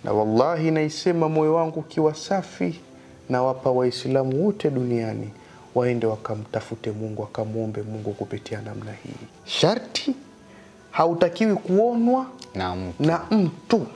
Na wallahi naisema moyo wangu kiwa safi, na wapa waislamu wote duniani waende wakamtafute Mungu, wakamuombe Mungu kupitia namna hii. Sharti hautakiwi kuonwa na mtu.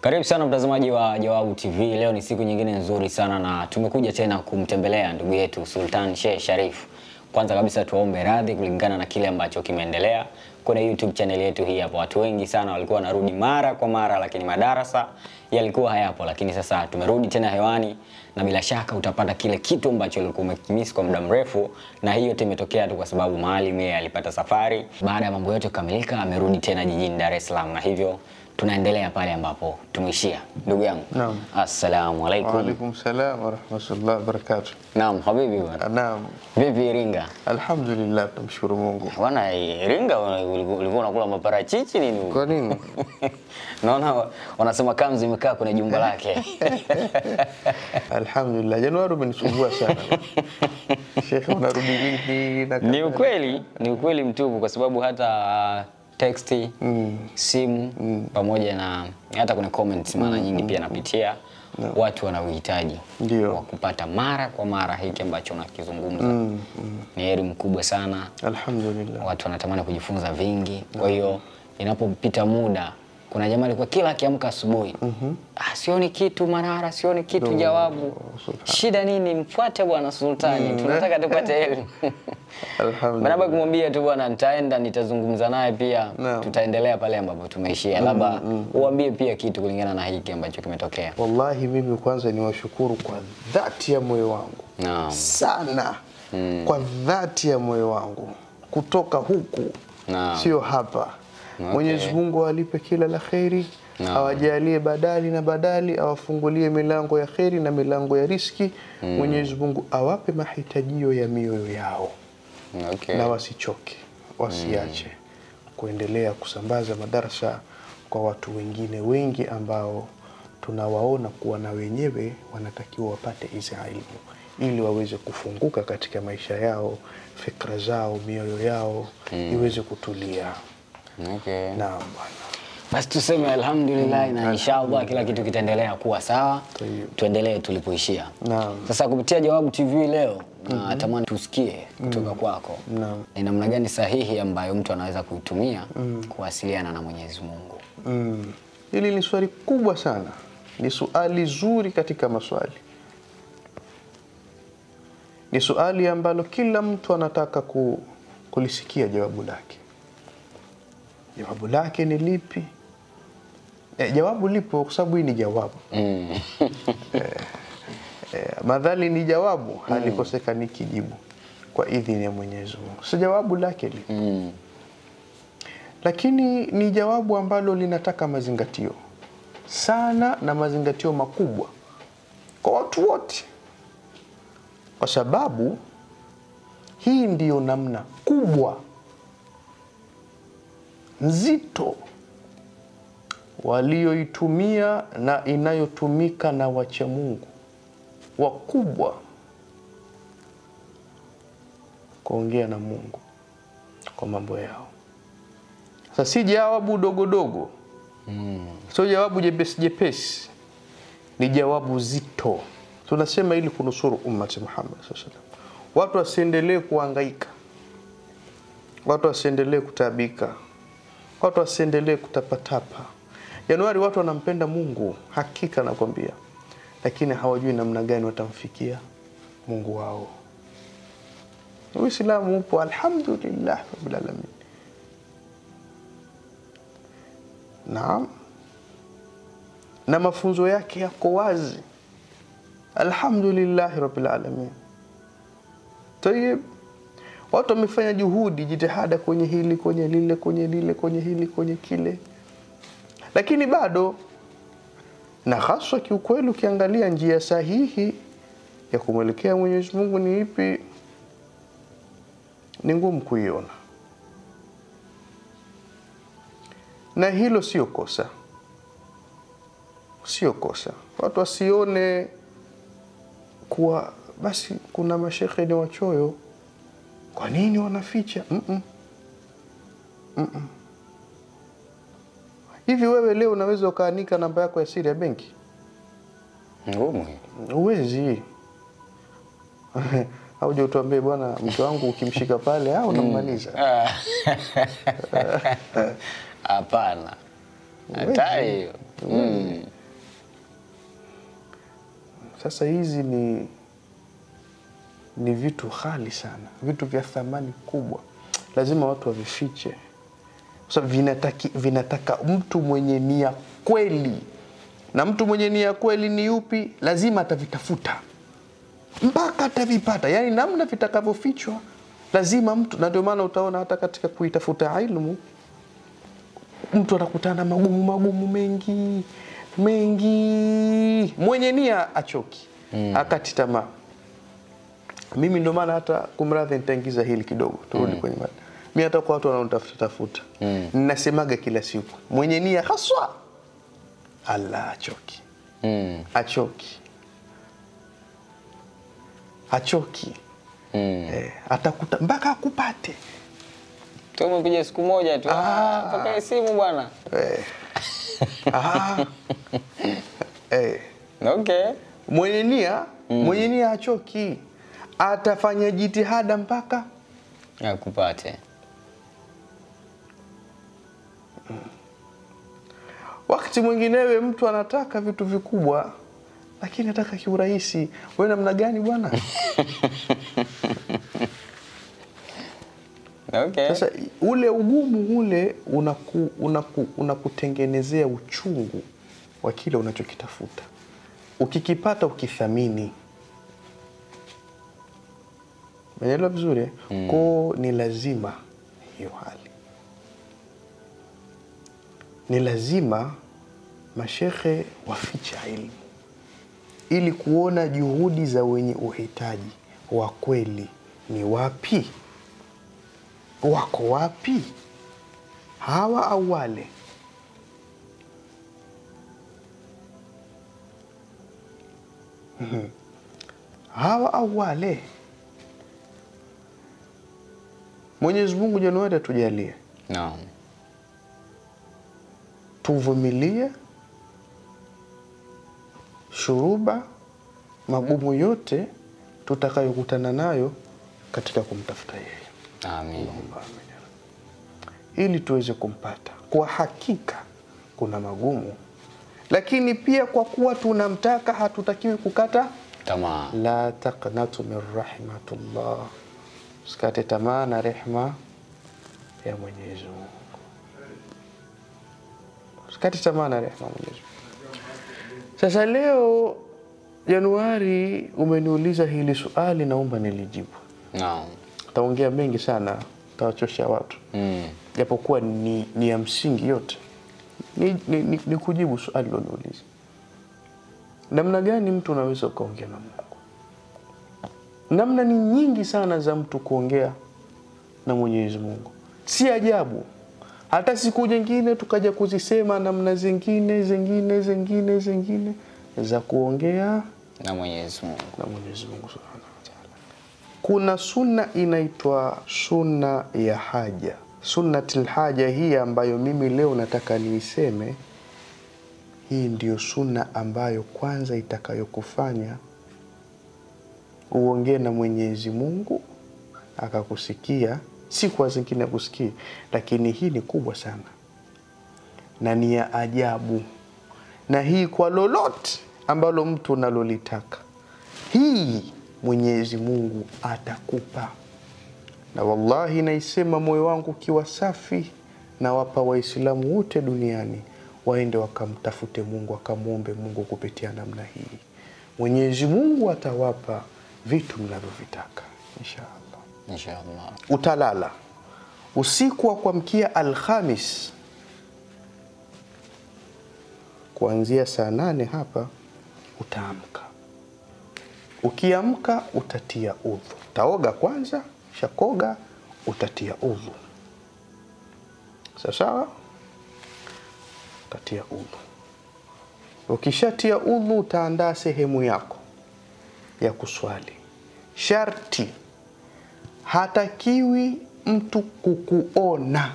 Karibu sana mtazamaji wa Jawabu TV. Leo ni siku nyingine nzuri sana na tumekuja tena kumtembelea ndugu yetu Sultan Sheikh Sharif. Kwanza kabisa tuombe radhi kulingana na kile ambacho kimeendelea kwenye YouTube channel yetu hii hapa. Watu wengi sana walikuwa wanarudi mara kwa mara, lakini madarasa yalikuwa hayapo, lakini sasa tumerudi tena hewani na bila shaka utapata kile kitu ambacho ulikuwa umekimiss kwa muda mrefu, na hiyo yote imetokea tu kwa sababu Maalim yeye alipata safari. Baada ya mambo yote kukamilika amerudi tena jijini Dar es Salaam, na hivyo tunaendelea pale ambapo tumeishia. Ndugu yangu. Naam. Assalamu alaykum. Wa alaykum salaam wa rahmatullahi wa barakatuh. Naam, habibi bwana. Naam. Vipi Iringa? Alhamdulillah, tumshukuru Mungu. Bwana Iringa ulikuwa unakula maparachichi nini? Kwa nini? Naona wanasema Kamzi imekaa kwenye jumba lake. Alhamdulillah, Januari umenisumbua sana. Sheikh unarudi lini? Ni ukweli mtupu, kwa sababu hata texti, simu, pamoja na hata kuna comments mara nyingi pia napitia. Watu wana uhitaji wa kupata mara kwa mara hiki ambacho unakizungumza. Ni heri mkubwa sana. Alhamdulillah. Watu wanatamani kujifunza vingi. Kwa hiyo inapopita muda, kuna jamaa alikuwa kila akiamka asubuhi, sioni kitu Manara, sioni kitu Jawabu. Shida nini? Mfuate bwana Sultani. Tunataka tupate elimu. Alhamdulillah. Baba kumwambia tu bwana nitaenda nitazungumza naye pia. Tutaendelea pale ambapo tumeishia. Labda uambie pia kitu kulingana na hiki ambacho kimetokea. Wallahi mimi kwanza niwashukuru kwa dhati ya moyo wangu. Sana. Kwa dhati ya moyo wangu. Kutoka huku. Sio hapa. Mwenyezi Mungu alipe kila la kheri, awajalie badali na badali, awafungulie milango ya kheri na milango ya riski. Mwenyezi Mungu awape mahitajio ya mioyo yao. Na wasichoke, wasiache kuendelea kusambaza madarasa kwa watu wengine wengi ambao tunawaona kuwa na wenyewe wanatakiwa wapate hizi elimu ili waweze kufunguka katika maisha yao, fikra zao, mioyo yao iweze kutulia. Naam bwana. Basi tuseme alhamdulillah, na inshallah kila kitu kitaendelea kuwa sawa. Tuendelee tulipoishia. Sasa kupitia Jawabu TV leo natamani tusikie kutoka kwako. Ni namna gani sahihi ambayo mtu anaweza kuitumia kuwasiliana na Mwenyezi Mungu? Hili ni swali kubwa sana. Ni swali zuri katika maswali. Ni swali ambalo kila mtu anataka kulisikia jawabu lake. Jawabu lake ni lipi? Jawabu lipo kwa sababu hii ni jawabu. Madhali ni jawabu, halikosekani kijibu kwa idhini ya Mwenyezi Mungu. So jawabu lake lipo. Lakini ni jawabu ambalo linataka mazingatio sana, na mazingatio makubwa kwa watu wote. Kwa sababu hii ndiyo namna kubwa nzito walioitumia na inayotumika na wacha Mungu wakubwa kuongea na Mungu kwa mambo yao. Sasa si jawabu dogo dogo. Sio jawabu jepesi jepesi. Ni jawabu zito. Tunasema ili kunusuru ummati Muhammad sallallahu alaihi wasallam. Watu wasiendelee kuhangaika. Watu wasiendelee kutabika. Watu wasiendelee kutapatapa. Januari watu wanampenda Mungu, hakika nakwambia. Lakini hawajui namna gani watamfikia Mungu wao. Uislamu upo alhamdulillah rabbil alamin. Naam. Na mafunzo yake yako wazi. Alhamdulillah rabbil alamin. Tayeb. Watu wamefanya juhudi, jitihada kwenye hili, kwenye lile, kwenye lile, kwenye hili, kwenye kile. Lakini bado, na haswa kiukweli ukiangalia njia sahihi ya kumwelekea Mwenyezi Mungu ni ipi, ni ngumu kuiona. Na hilo sio kosa. Sio kosa. Watu wasione kuwa basi kuna mashekhe ni wachoyo. Kwa nini wanaficha? Hivi wewe leo unaweza ukaanika namba yako ya siri ya benki? Ngumu. Uwezi. Au je utuambie bwana mke wangu ukimshika pale au unammaliza? Hapana. Hata hiyo. Sasa hizi ni vitu ghali sana, vitu vya thamani kubwa. Lazima watu wavifiche. Kwa sababu vinataka mtu mwenye nia kweli. Na mtu mwenye nia kweli ni yupi? Lazima atavitafuta mpaka atavipata. Yaani namna vitakavyofichwa lazima mtu, na ndio maana utaona hata katika kuitafuta ilmu mtu anakutana magumu mengi. Mwenye nia achoki, akati tamaa. Mimi ndio maana hata kumradhi nitaingiza hili kidogo, turudi kwenye mada. Mimi hata kwa watu wanaotafuta ninasemaga kila siku, mwenye nia haswa Allah achoki. Achoki. Atakuta mpaka akupate. Tumekuja siku moja tu. Pokea simu bwana. Okay. Mwenye nia achoki. Atafanya jitihada mpaka akupate. Wakati mwinginewe mtu anataka vitu vikubwa lakini anataka kiurahisi. Wewe namna gani bwana? Okay. Sasa ule ugumu ule unakutengenezea uchungu wa kile unachokitafuta. Ukikipata ukithamini. Umeelewa vizuri? Kwa ni lazima hiyo hali. Ni lazima mashekhe wafiche ilmu ili kuona juhudi za wenye uhitaji wa kweli ni wapi, wako wapi, hawa au wale. Hawa au wale. Mwenyezi Mungu Januari atujalie. Naam. Tuvumilie shuruba magumu yote tutakayokutana nayo katika kumtafuta yeye. Amin. Ili tuweze kumpata. Kwa hakika kuna magumu, lakini pia kwa kuwa tunamtaka hatutakiwi kukata tamaa. La taqnatu min rahmatullah. Usikate tamaa na rehema ya Mwenyezi Mungu. Usikate tamaa na rehema ya Mwenyezi Mungu. Sasa leo Januari umeniuliza hili swali, naomba nilijibu. Naam. Taongea mengi sana, tawachosha watu. Japokuwa ni ya msingi yote. Ni kujibu swali liloniuliza. Namna gani mtu unaweza kuongea na Mungu? Namna ni nyingi sana za mtu kuongea na Mwenyezi Mungu. Si ajabu hata siku nyingine tukaja kuzisema namna zingine za kuongea na Mwenyezi Mungu. Subhanahu wa Ta'ala. Kuna sunna inaitwa sunna ya haja. Sunnatul haja hii ambayo mimi leo nataka niiseme, hii ndiyo sunna ambayo kwanza itakayokufanya uongee na Mwenyezi Mungu akakusikia, si kwa zingine kusikia, lakini hii ni kubwa sana na ni ya ajabu. Na hii kwa lolote ambalo mtu unalolitaka, hii Mwenyezi Mungu atakupa. Na wallahi naisema moyo wangu kiwa safi, na wapa Waislamu wote duniani waende wakamtafute Mungu, wakamuombe Mungu kupitia namna hii. Mwenyezi Mungu atawapa vitu mnavyovitaka inshallah. Utalala usiku wa kuamkia Alhamis kuanzia saa 8 hapa utaamka. Ukiamka utatia udhu. Taoga kwanza, shakoga utatia udhu. Sawa? Utatia udhu. Ukishatia udhu utaandaa sehemu yako ya kuswali. Sharti hatakiwi mtu kukuona.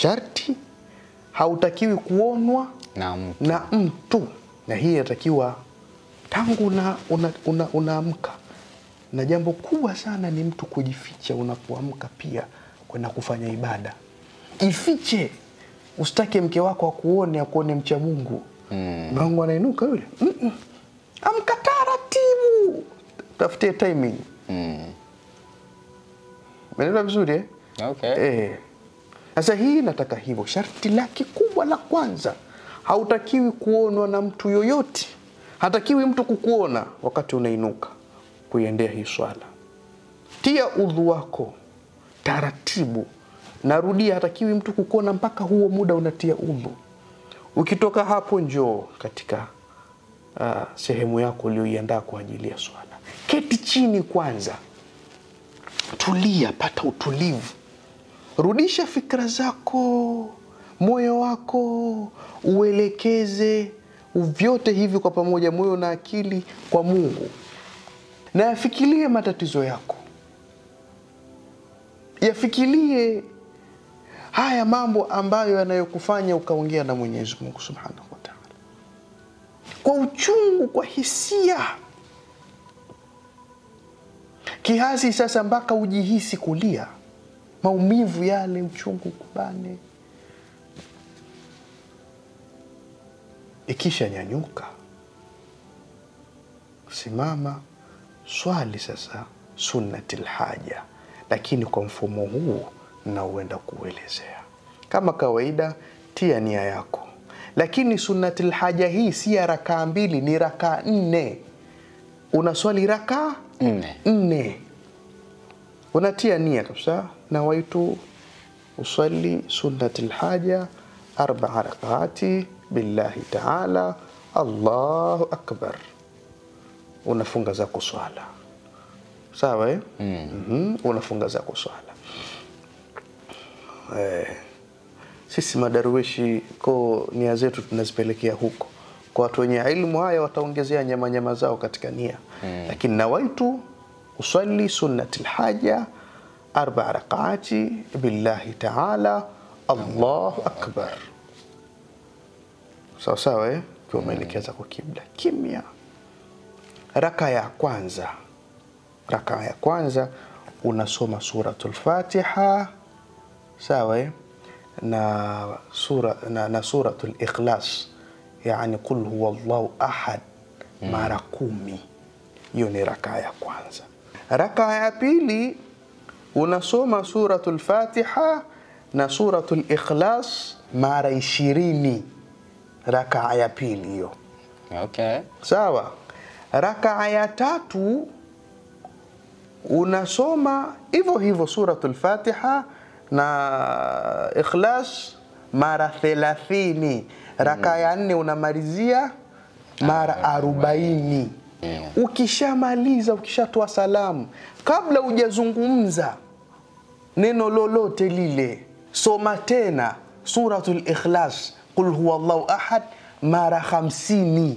sharti, hautakiwi kuonwa na mtu. Na hii inatakiwa tangu unaamka. Na jambo kubwa sana ni mtu kujificha unapoamka pia kwenda kufanya ibada. Jifiche. Usitake mke wako akuone mcha Mungu. Mungu anainuka yule. Amka taratibu. Tafutie timing. Umeelewa vizuri eh? Okay. Sasa hii nataka hivyo. Sharti lake kubwa la kwanza, hautakiwi kuonwa na mtu yoyote. Hatakiwi mtu kukuona wakati unainuka kuiendea hii swala. Tia udhu wako taratibu. Narudia, hatakiwi mtu kukuona mpaka huo muda unatia udhu. Ukitoka hapo njoo katika sehemu yako uliyoiandaa kwa ajili ya swala. Keti chini kwanza. Tulia, pata utulivu. Rudisha fikra zako, moyo wako, uelekeze vyote hivi kwa pamoja, moyo na akili kwa Mungu. Na yafikirie matatizo yako. Yafikirie haya mambo ambayo yanayokufanya ukaongea na Mwenyezi Mungu Subhanahu wa Ta'ala. Kwa uchungu, kwa hisia. Kiasi sasa mpaka ujihisi kulia. Maumivu yale, uchungu kubane. Ikisha nyanyuka, simama, swali sasa sunnatil haja. Lakini kwa mfumo huu na uenda kuelezea. Kama kawaida, tia nia yako. Lakini sunnatil haja hii si ya rakaa 2, ni rakaa 4. Unaswali rakaa 4. Unatia nia kabisa, nawaitu usalli sunnatil haja 4 rak'ati billahi ta'ala, Allahu akbar. Unafunga zako swala. Sawa eh? Unafunga zako swala. Sisi madarweshi kwa nia zetu tunazipelekea huko. Kwa watu wenye ilmu haya wataongezea nyama zao katika nia. Lakini nawaitu usalli sunnatil haja 4 rak'ati billahi ta'ala, Allahu akbar. Sawa eh? Kwa umeelekeza kwa kibla. Kimya. Raka ya kwanza unasoma suratul Fatiha. Sawa eh? Na suratul Ikhlas, yani qul huwallahu ahad mara 10. Hiyo ni raka ya kwanza. Raka ya pili unasoma suratul Fatiha na suratul Ikhlas mara 20. Raka ya pili hiyo. Okay. Sawa. Raka ya tatu unasoma hivyo suratul Fatiha na Ikhlas mara 30. Raka ya 4 unamalizia mara 40. Ukishamaliza, ukishatoa salamu, kabla hujazungumza neno lolote lile, soma tena suratul Ikhlas, qul huwallahu ahad mara 50.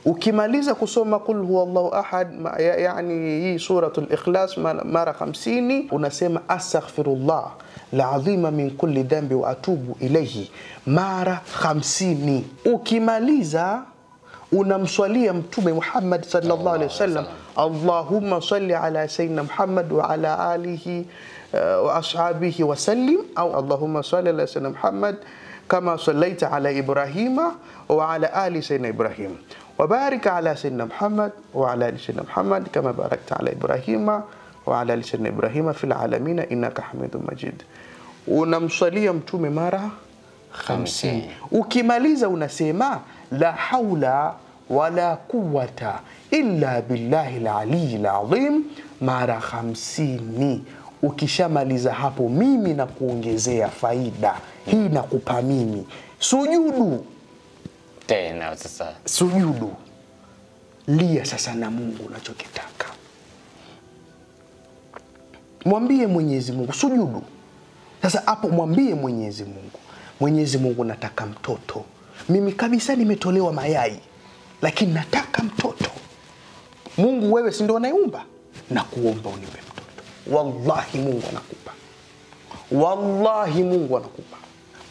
Ukimaliza kusoma qul huwallahu ahad, yani hii suratul Ikhlas mara 50, unasema astaghfirullah alazima min kulli dhanbi wa atubu ilayhi mara 50. Ukimaliza unamswalia Mtume Muhammad sallallahu alaihi wasallam, Allahumma salli ala sayyidina Muhammad wa ala alihi wa ashabihi wa sallim, au Allahumma salli ala sayyidina Muhammad kama sallaita ala Ibrahima wa ala ali sayyidina Ibrahim, wa barik ala sayyidina Muhammad wa ala ali sayyidina Muhammad kama barakta ala Ibrahima wa ala ali sayyidina Ibrahima fil alamin innaka Hamidum Majid. Unamswalia Mtume mara 50. Ukimaliza unasema la haula wala quwwata illa billahi al-aliyyil azim mara 50. Ukishamaliza hapo, mimi na kuongezea faida hii, nakupa mimi sujudu tena. Sasa sujudu, lia sasa na Mungu unachokitaka, mwambie Mwenyezi Mungu. Sujudu sasa hapo, mwambie Mwenyezi Mungu, Mwenyezi Mungu, nataka mtoto. Mimi kabisa nimetolewa mayai, lakini nataka mtoto. Mungu, wewe si ndio unayeumba? Na kuomba unipe mtoto. Wallahi Mungu anakupa. wallahi Mungu anakupa.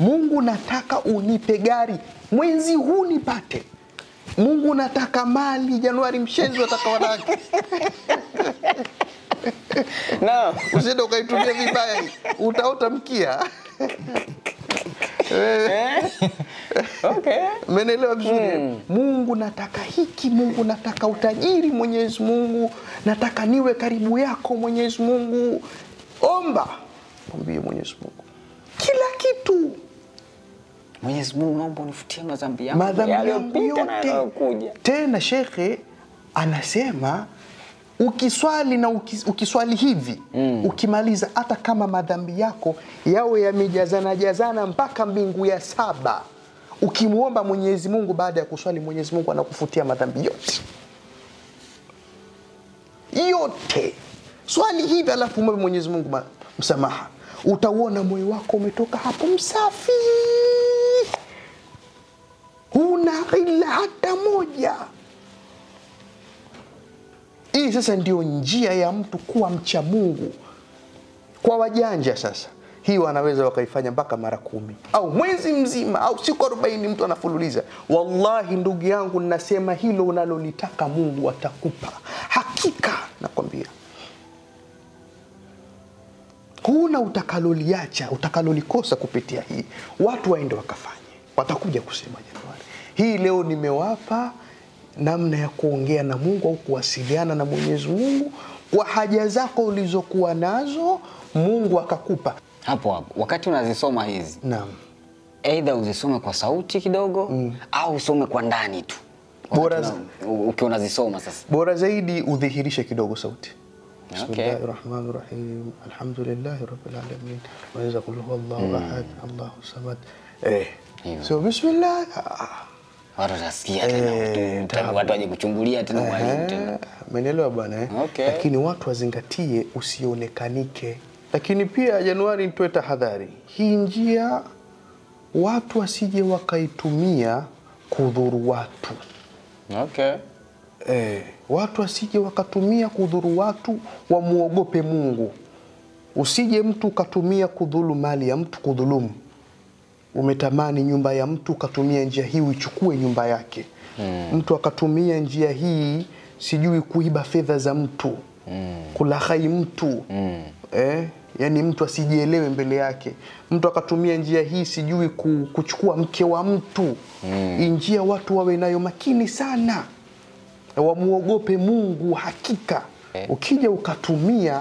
Mungu nataka unipe gari mwezi huu nipate. Mungu nataka mali Januari mshenzi ataka wanawake. No, usende ukaitumia vibaya, utaota mkia. Okay. Umeelewa vizuri? Mungu nataka hiki, Mungu nataka utajiri Mwenyezi Mungu, nataka niwe karibu yako Mwenyezi Mungu. Omba, mwambie Mwenyezi Mungu kila kitu. Mwenyezi Mungu naomba unifutie madhambi yangu yote. Tena shekhe anasema ukiswali na ukiswali hivi, ukimaliza hata kama madhambi yako yawe yamejazana mpaka mbingu ya 7, ukimuomba Mwenyezi Mungu baada ya kuswali, Mwenyezi Mungu anakufutia madhambi yote. Yote. Swali hivi alafu muombe Mwenyezi Mungu msamaha. Utaona moyo wako umetoka hapo msafi. Huna ila hata moja. Hii sasa ndio njia ya mtu kuwa mcha Mungu. Kwa wajanja sasa, hii wanaweza wakaifanya mpaka mara 10 au mwezi mzima au siku 40 mtu anafululiza. Wallahi ndugu yangu ninasema hilo unalolitaka Mungu atakupa. Hakika nakwambia. Kuna utakaloliacha, utakalolikosa kupitia hii. Watu waende wakafanye. Watakuja kusema Januari. Hii leo nimewapa namna ya kuongea na Mungu au kuwasiliana na Mwenyezi Mungu kwa haja zako ulizokuwa nazo, Mungu akakupa. Hapo wakati unazisoma hizi. Naam. Either uzisome kwa sauti kidogo au usome kwa ndani tu. Bora ukiwa unazisoma sasa. Bora zaidi udhihirishe kidogo sauti. Okay. Bismillahirrahmanirrahim. Alhamdulillahi rabbil alamin. Wa yazqulu huwallahu ahad, Allahu samad. So bismillah. Watu wasikia tena, watu waje kuchungulia tena mwalimu tena. Umeelewa bwana Okay. Lakini watu wazingatie usionekanike. Lakini pia Januari nitoe tahadhari. Hii njia watu wasije wakaitumia kudhuru watu. Okay. Watu wasije wakatumia kudhuru watu, wamuogope Mungu. Usije mtu katumia kudhulu mali ya mtu, kudhulumu. Umetamani nyumba ya mtu, katumia njia hii uichukue nyumba yake. Mtu akatumia njia hii sijui kuiba fedha za mtu, kulaghai mtu. Yani mtu asijielewe mbele yake. Mtu akatumia njia hii sijui kuchukua mke wa mtu. Njia watu wawe nayo makini sana. Wamuogope Mungu hakika. Ukija ukatumia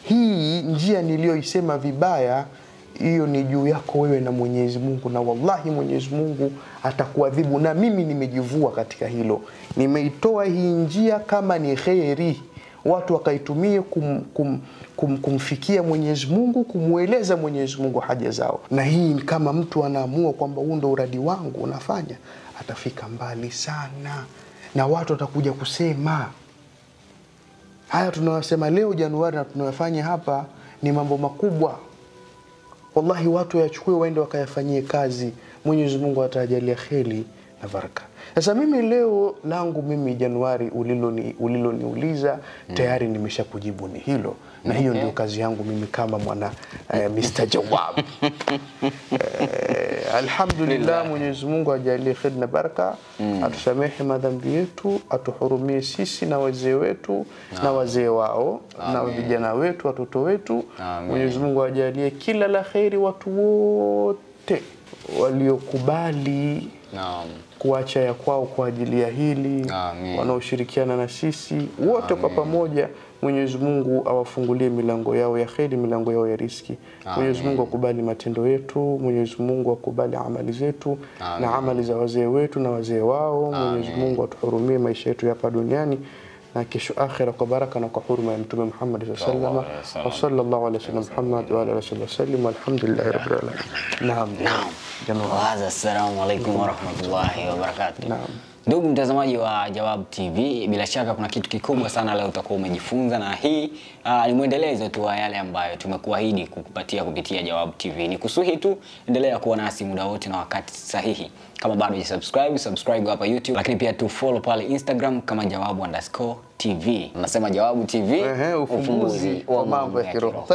hii njia niliyoisema vibaya, hiyo ni juu yako wewe na Mwenyezi Mungu, na wallahi Mwenyezi Mungu atakuadhibu. Na mimi nimejivua katika hilo. Nimeitoa hii njia kama ni khairi, watu wakaitumie kumfikia Mwenyezi Mungu, kumueleza Mwenyezi Mungu haja zao. Na hii kama mtu anaamua kwamba huu ndo uradi wangu unafanya, atafika mbali sana. Na watu watakuja kusema haya tunayosema leo Januari na tunayofanya hapa ni mambo makubwa. Wallahi watu yachukue waende wakayafanyie kazi. Mwenyezi Mungu atajalia kheri na baraka. Sasa mimi leo langu mimi Januari uliloniuliza tayari nimeshakujibu ni hilo. Na hiyo ndio kazi yangu mimi kama mwana Mr. Jawab. Alhamdulillah, Mwenyezi Mungu ajalie kheri na baraka. Atusamehe madhambi yetu, atuhurumie sisi na wazee wetu na wazee wao. Na vijana wetu, watoto wetu. Mwenyezi Mungu ajalie kila la kheri watu wote waliokubali kuacha ya kwao kwa ajili ya hili, wanaoshirikiana na sisi wote kwa pamoja. Mwenyezi Mungu awafungulie milango yao ya kheri, milango yao ya riziki. Mwenyezi Mungu akubali matendo yetu, Mwenyezi Mungu akubali amali zetu na amali za wazee wetu na wazee wao. Mwenyezi Mungu atuhurumie maisha yetu hapa duniani na kesho akhira kwa baraka na kwa huruma ya Mtume Muhammad sallallahu alaihi wasallam. Wa sallallahu alaihi wasallam Muhammad wa alihi wasallam. Alhamdulillah rabbil alamin. Naam. Assalamu alaykum wa rahmatullahi wa barakatuh. Ndugu mtazamaji wa Jawab TV, bila shaka kuna kitu kikubwa sana leo utakuwa umejifunza, na hii ni mwendelezo tu wa yale ambayo tumekuahidi kukupatia kupitia Jawab TV. Nikusihi tu endelea kuwa nasi muda wote na wakati sahihi. Kama bado hujasubscribe hapa YouTube, lakini pia tu follow pale Instagram kama Jawab_TV. Nasema Jawab TV, ufumbuzi wa mambo ya kiroho.